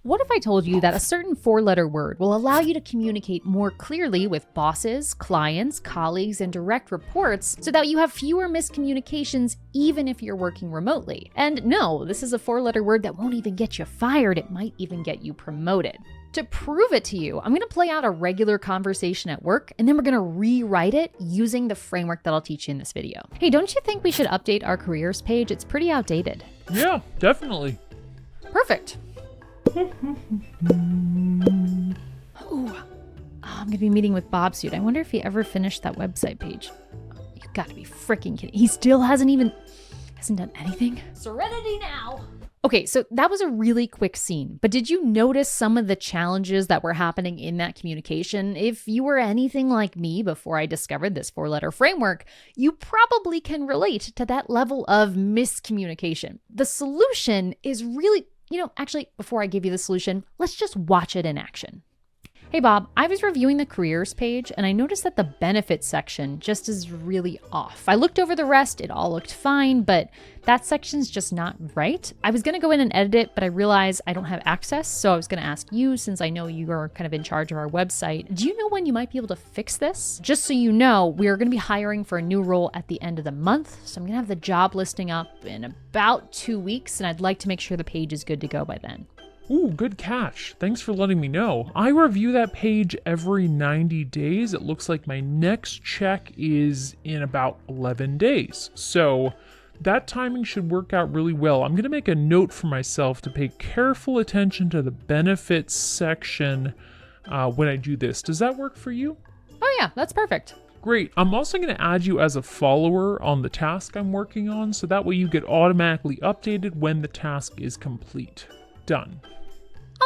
What if I told you that a certain four-letter word will allow you to communicate more clearly with bosses, clients, colleagues, and direct reports so that you have fewer miscommunications even if you're working remotely? And no, this is a four-letter word that won't even get you fired. It might even get you promoted. To prove it to you, I'm going to play out a regular conversation at work, and then we're going to rewrite it using the framework that I'll teach you in this video. Hey, don't you think we should update our careers page? It's pretty outdated. Yeah, definitely. Perfect. Oh, I'm gonna be meeting with Bob soon. I wonder if he ever finished that website page. You've got to be freaking kidding. He still hasn't done anything? Serenity now. Okay, so that was a really quick scene, but did you notice some of the challenges that were happening in that communication? If you were anything like me before I discovered this four-letter framework, you probably can relate to that level of miscommunication. The solution is really, actually, before I give you the solution, let's just watch it in action. Hey Bob, I was reviewing the careers page and I noticed that the benefits section just is really off. I looked over the rest, it all looked fine, but that section's just not right. I was gonna go in and edit it, but I realized I don't have access, so I was gonna ask you, since I know you are kind of in charge of our website, do you know when you might be able to fix this? Just so you know, we are gonna be hiring for a new role at the end of the month, so I'm gonna have the job listing up in about 2 weeks, and I'd like to make sure the page is good to go by then. Ooh, good catch. Thanks for letting me know. I review that page every 90 days. It looks like my next check is in about 11 days. So that timing should work out really well. I'm going to make a note for myself to pay careful attention to the benefits section when I do this. Does that work for you? Oh yeah, that's perfect. Great. I'm also going to add you as a follower on the task I'm working on, so that way you get automatically updated when the task is complete. Done.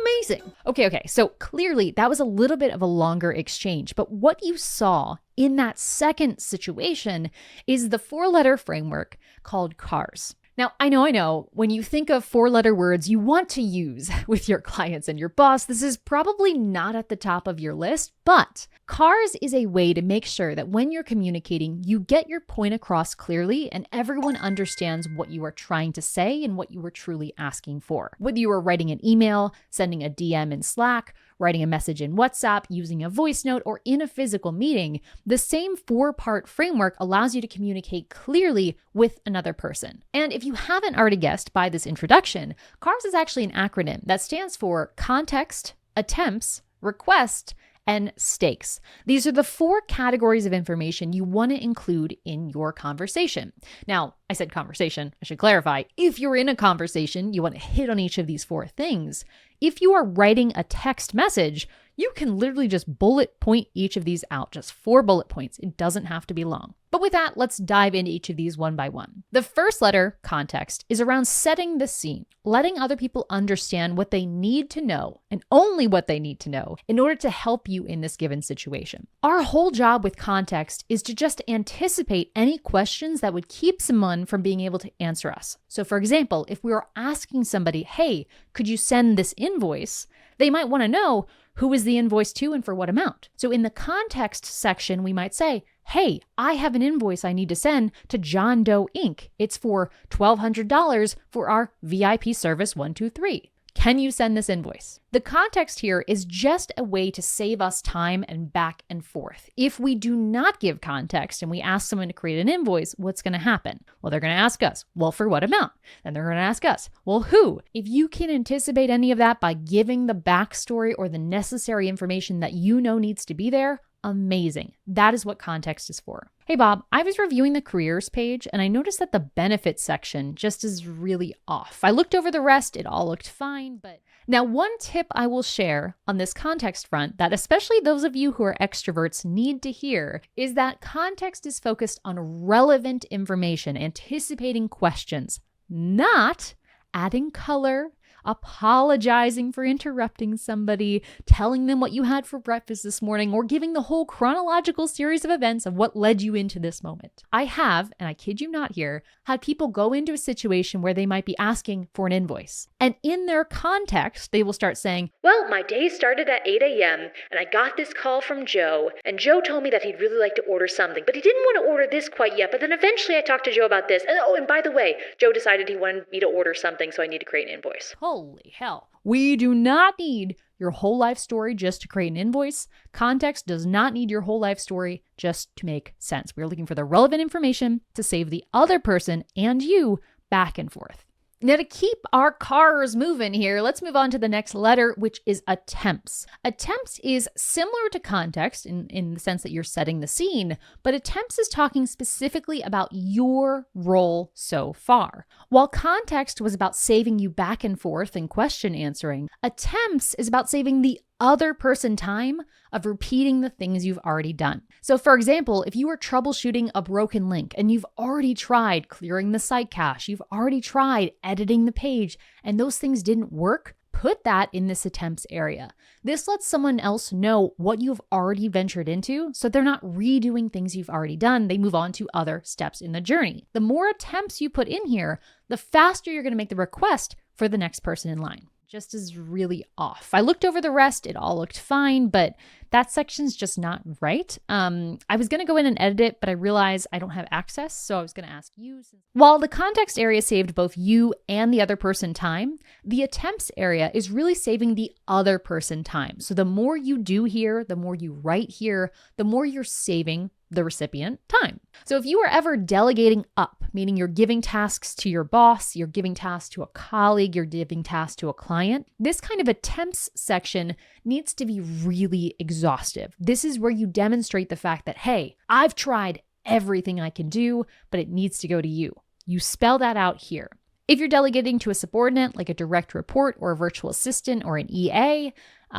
Amazing. Okay. So clearly that was a little bit of a longer exchange, but what you saw in that second situation is the four-letter framework called C.A.R.S. Now, I know, when you think of four-letter words you want to use with your clients and your boss, this is probably not at the top of your list, but C.A.R.S is a way to make sure that when you're communicating, you get your point across clearly and everyone understands what you are trying to say and what you are truly asking for. Whether you are writing an email, sending a DM in Slack, writing a message in WhatsApp, using a voice note, or in a physical meeting, the same four-part framework allows you to communicate clearly with another person. And if you haven't already guessed by this introduction, C.A.R.S is actually an acronym that stands for context, attempts, request, and stakes. These are the four categories of information you want to include in your conversation. Now, I said conversation, I should clarify. If you're in a conversation, you want to hit on each of these four things. If you are writing a text message, you can literally just bullet point each of these out, just 4 bullet points. It doesn't have to be long. But with that, let's dive into each of these one by one. The first letter, context, is around setting the scene, letting other people understand what they need to know and only what they need to know in order to help you in this given situation. Our whole job with context is to just anticipate any questions that would keep someone from being able to answer us. So for example, if we were asking somebody, hey, could you send this invoice? They might want to know, who is the invoice to and for what amount? So in the context section, we might say, hey, I have an invoice I need to send to John Doe Inc. It's for $1,200 for our VIP service 123. Can you send this invoice? The context here is just a way to save us time and back and forth. If we do not give context and we ask someone to create an invoice, what's going to happen? Well, they're going to ask us, well, for what amount? Then they're going to ask us, well, who? If you can anticipate any of that by giving the backstory or the necessary information that you know needs to be there, amazing. That is what context is for. Hey Bob, I was reviewing the careers page and I noticed that the benefits section just is really off. I looked over the rest, it all looked fine, but now one tip I will share on this context front that especially those of you who are extroverts need to hear is that context is focused on relevant information, anticipating questions, not adding color, apologizing for interrupting somebody, telling them what you had for breakfast this morning, or giving the whole chronological series of events of what led you into this moment. I have, and I kid you not here, had people go into a situation where they might be asking for an invoice. And in their context, they will start saying, well, my day started at 8 a.m. and I got this call from Joe, and Joe told me that he'd really like to order something, but he didn't want to order this quite yet, but then eventually I talked to Joe about this. And by the way, Joe decided he wanted me to order something, so I need to create an invoice. Holy hell. We do not need your whole life story just to create an invoice. Context does not need your whole life story just to make sense. We're looking for the relevant information to save the other person and you back and forth. Now, to keep our cars moving here, let's move on to the next letter, which is attempts. Attempts is similar to context in the sense that you're setting the scene, but attempts is talking specifically about your role so far. While context was about saving you back and forth and question answering, attempts is about saving the other person time of repeating the things you've already done. So for example, if you are troubleshooting a broken link and you've already tried clearing the site cache, you've already tried editing the page, and those things didn't work, put that in this attempts area. This lets someone else know what you've already ventured into, so they're not redoing things you've already done. They move on to other steps in the journey. The more attempts you put in here, the faster you're going to make the request for the next person in line. Just is really off. I looked over the rest, it all looked fine, but that section's just not right. I was gonna go in and edit it, but I realized I don't have access, so I was gonna ask you. While the context area saved both you and the other person time, the attempts area is really saving the other person time. So the more you do here, the more you write here, the more you're saving the recipient time. So if you are ever delegating up, meaning you're giving tasks to your boss, you're giving tasks to a colleague, you're giving tasks to a client, this kind of attempts section needs to be really exhaustive. This is where you demonstrate the fact that, hey, I've tried everything I can do, but it needs to go to you. You spell that out here. If you're delegating to a subordinate, like a direct report or a virtual assistant or an EA,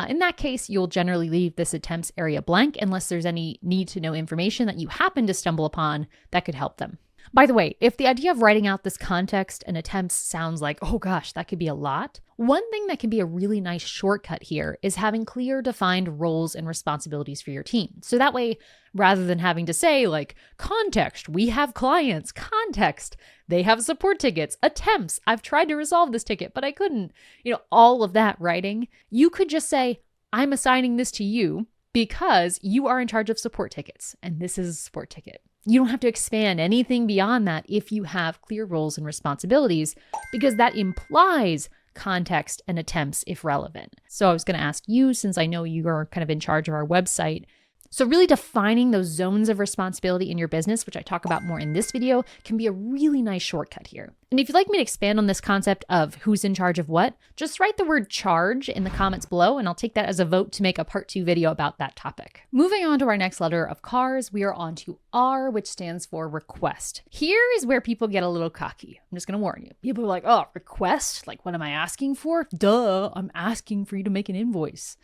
in that case, you'll generally leave this attempts area blank unless there's any need to know information that you happen to stumble upon that could help them. By the way, if the idea of writing out this context and attempts sounds like, oh gosh, that could be a lot, one thing that can be a really nice shortcut here is having clear defined roles and responsibilities for your team. So that way, rather than having to say like, context, we have clients, context, they have support tickets, attempts, I've tried to resolve this ticket, but I couldn't, all of that writing, you could just say, I'm assigning this to you because you are in charge of support tickets, and this is a support ticket. You don't have to expand anything beyond that if you have clear roles and responsibilities, because that implies context and attempts if relevant. So I was going to ask you, since I know you are kind of in charge of our website, so really defining those zones of responsibility in your business, which I talk about more in this video, can be a really nice shortcut here. And if you'd like me to expand on this concept of who's in charge of what, just write the word charge in the comments below, and I'll take that as a vote to make a part 2 video about that topic. Moving on to our next letter of C.A.R.S, we are on to R, which stands for request. Here is where people get a little cocky. I'm just going to warn you. People are like, oh, request? Like, what am I asking for? Duh, I'm asking for you to make an invoice.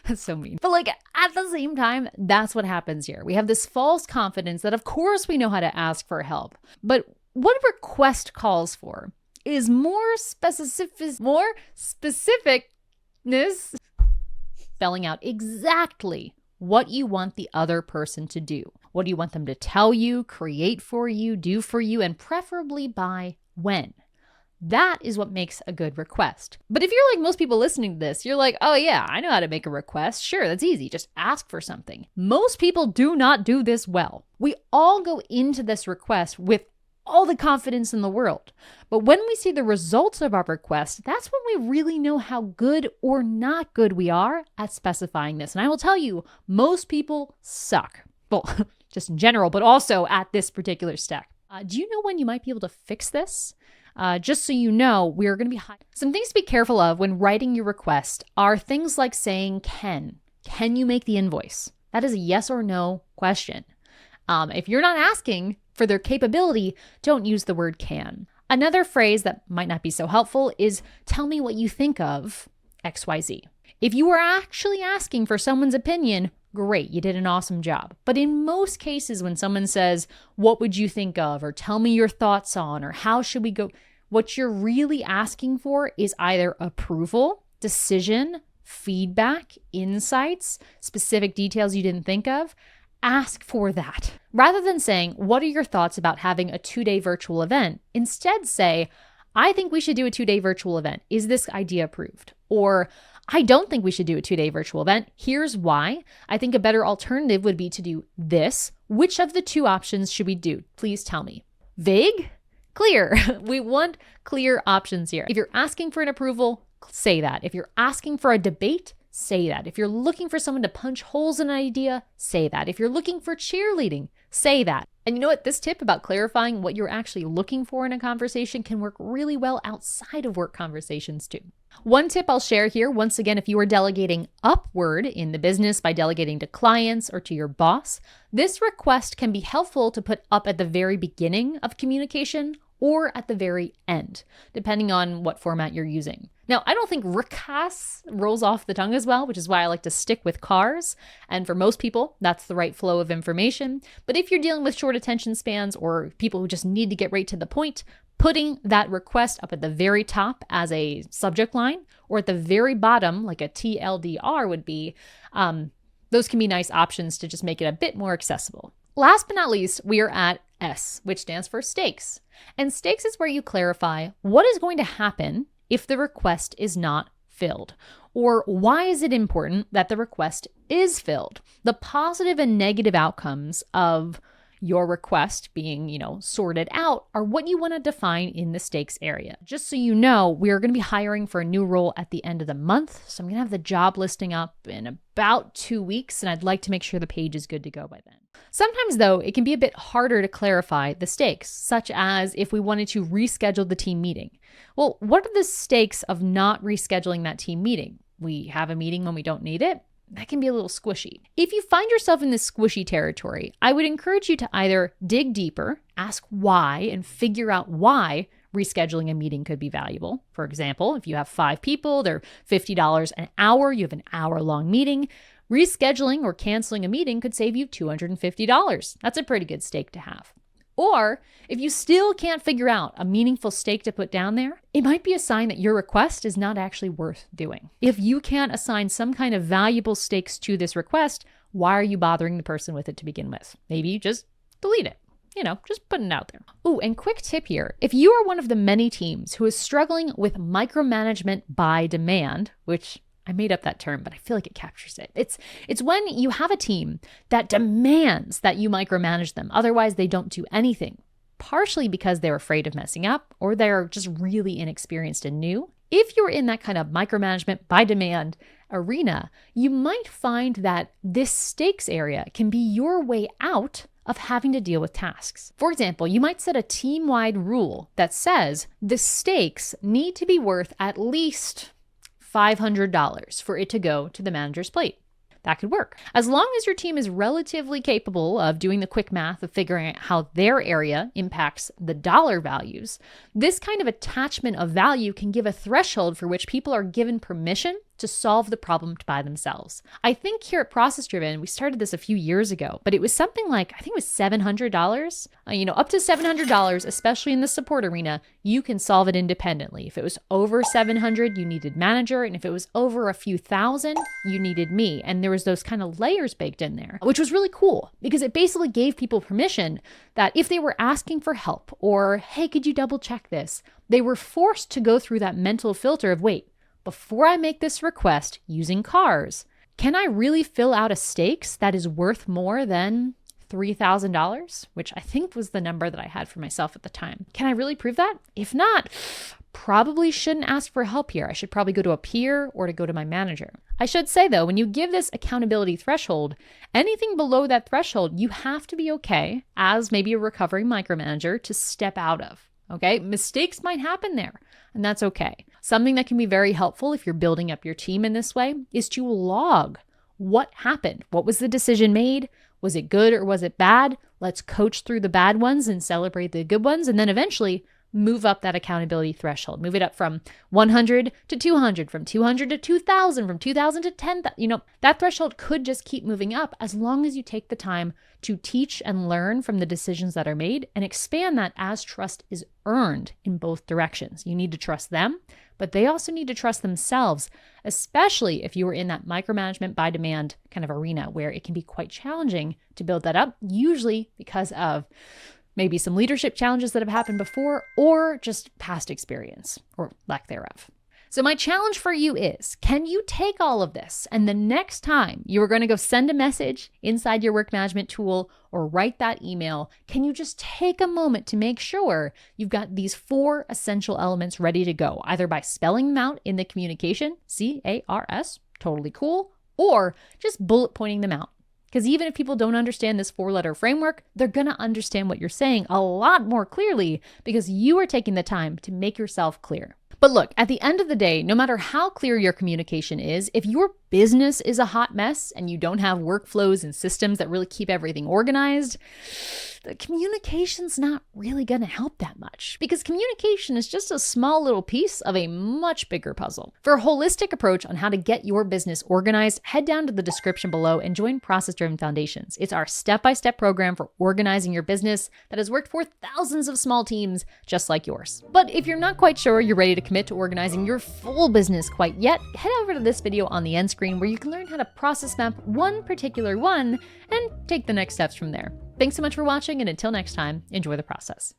That's so mean. But at the same time, that's what happens here. We have this false confidence that of course we know how to ask for help. But what a request calls for is more specificness, spelling out exactly what you want the other person to do. What do you want them to tell you, create for you, do for you, and preferably by when? That is what makes a good request. But if you're like most people listening to this, you're like, oh yeah, I know how to make a request. Sure, that's easy. Just ask for something. Most people do not do this well. We all go into this request with all the confidence in the world. But when we see the results of our request, that's when we really know how good or not good we are at specifying this. And I will tell you, most people suck. Well, just in general, but also at this particular step. Do you know when you might be able to fix this? Just so you know, we're going to be some things to be careful of when writing your request are things like saying can. Can you make the invoice? That is a yes or no question. If you're not asking for their capability, don't use the word can. Another phrase that might not be so helpful is tell me what you think of XYZ. If you are actually asking for someone's opinion, great, you did an awesome job. But in most cases, when someone says, what would you think of, or tell me your thoughts on, or how should we go, what you're really asking for is either approval, decision, feedback, insights, specific details you didn't think of. Ask for that. Rather than saying, what are your thoughts about having a 2-day virtual event? Instead say, I think we should do a 2-day virtual event. Is this idea approved? Or I don't think we should do a 2-day virtual event. Here's why. I think a better alternative would be to do this. Which of the 2 options should we do? Please tell me. Vague? Clear. We want clear options here. If you're asking for an approval, say that. If you're asking for a debate, say that. If you're looking for someone to punch holes in an idea, say that. If you're looking for cheerleading, say that. And you know what? This tip about clarifying what you're actually looking for in a conversation can work really well outside of work conversations too. One tip I'll share here, once again, if you are delegating upward in the business by delegating to clients or to your boss, this request can be helpful to put up at the very beginning of communication or at the very end, depending on what format you're using. Now, I don't think RCAS rolls off the tongue as well, which is why I like to stick with C.A.R.S. And for most people, that's the right flow of information. But if you're dealing with short attention spans or people who just need to get right to the point, putting that request up at the very top as a subject line or at the very bottom, like a TLDR would be, those can be nice options to just make it a bit more accessible. Last but not least, we are at S, which stands for stakes. And stakes is where you clarify what is going to happen if the request is not filled, or why is it important that the request is filled. The positive and negative outcomes of your request being, sorted out are what you want to define in the stakes area. Just so you know, we are going to be hiring for a new role at the end of the month. So I'm going to have the job listing up in about 2 weeks, and I'd like to make sure the page is good to go by then. Sometimes, though, it can be a bit harder to clarify the stakes, such as if we wanted to reschedule the team meeting. Well, what are the stakes of not rescheduling that team meeting? We have a meeting when we don't need it. That can be a little squishy. If you find yourself in this squishy territory, I would encourage you to either dig deeper, ask why, and figure out why rescheduling a meeting could be valuable. For example, if you have 5 people, they're $50 an hour, you have an hour-long meeting, rescheduling or canceling a meeting could save you $250. That's a pretty good stake to have. Or if you still can't figure out a meaningful stake to put down there, it might be a sign that your request is not actually worth doing. If you can't assign some kind of valuable stakes to this request, why are you bothering the person with it to begin with? Maybe you just delete it. Just putting it out there. Oh, and quick tip here. If you are one of the many teams who is struggling with micromanagement by demand, which I made up that term, but I feel like it captures it. It's when you have a team that demands that you micromanage them. Otherwise, they don't do anything, partially because they're afraid of messing up or they're just really inexperienced and new. If you're in that kind of micromanagement by demand arena, you might find that this stakes area can be your way out of having to deal with tasks. For example, you might set a team-wide rule that says the stakes need to be worth at least $500 for it to go to the manager's plate. That could work. As long as your team is relatively capable of doing the quick math of figuring out how their area impacts the dollar values, this kind of attachment of value can give a threshold for which people are given permission to solve the problem by themselves. I think here at ProcessDriven, we started this a few years ago, but it was something like, I think it was $700. Up to $700, especially in the support arena, you can solve it independently. If it was over $700, you needed manager, and if it was over a few thousand, you needed me. And there was those kind of layers baked in there, which was really cool because it basically gave people permission that if they were asking for help or, hey, could you double check this? They were forced to go through that mental filter of, wait, before I make this request using C.A.R.S, can I really fill out a stakes that is worth more than $3,000, which I think was the number that I had for myself at the time? Can I really prove that? If not, probably shouldn't ask for help here. I should probably go to a peer or to go to my manager. I should say though, when you give this accountability threshold, anything below that threshold, you have to be okay as maybe a recovering micromanager to step out of. Okay, mistakes might happen there, and that's okay. Something that can be very helpful if you're building up your team in this way is to log what happened. What was the decision made? Was it good or was it bad? Let's coach through the bad ones and celebrate the good ones, and then eventually move up that accountability threshold. Move it up from 100 to 200, from 200 to 2,000, from 2,000 to 10,000. That threshold could just keep moving up as long as you take the time to teach and learn from the decisions that are made and expand that as trust is earned in both directions. You need to trust them, but they also need to trust themselves, especially if you are in that micromanagement by demand kind of arena where it can be quite challenging to build that up, usually because of maybe some leadership challenges that have happened before or just past experience or lack thereof. So my challenge for you is, can you take all of this and the next time you are going to go send a message inside your work management tool or write that email, can you just take a moment to make sure you've got these 4 essential elements ready to go, either by spelling them out in the communication, C.A.R.S, totally cool, or just bullet pointing them out. Because even if people don't understand this 4-letter framework, they're going to understand what you're saying a lot more clearly because you are taking the time to make yourself clear. But look, at the end of the day, no matter how clear your communication is, if your business is a hot mess and you don't have workflows and systems that really keep everything organized, the communication's not really going to help that much because communication is just a small little piece of a much bigger puzzle. For a holistic approach on how to get your business organized, head down to the description below and join ProcessDriven Foundations. It's our step-by-step program for organizing your business that has worked for thousands of small teams just like yours. But if you're not quite sure you're ready to commit to organizing your full business quite yet, head over to this video on the end screen where you can learn how to process map one particular one and take the next steps from there. Thanks so much for watching, and until next time, enjoy the process.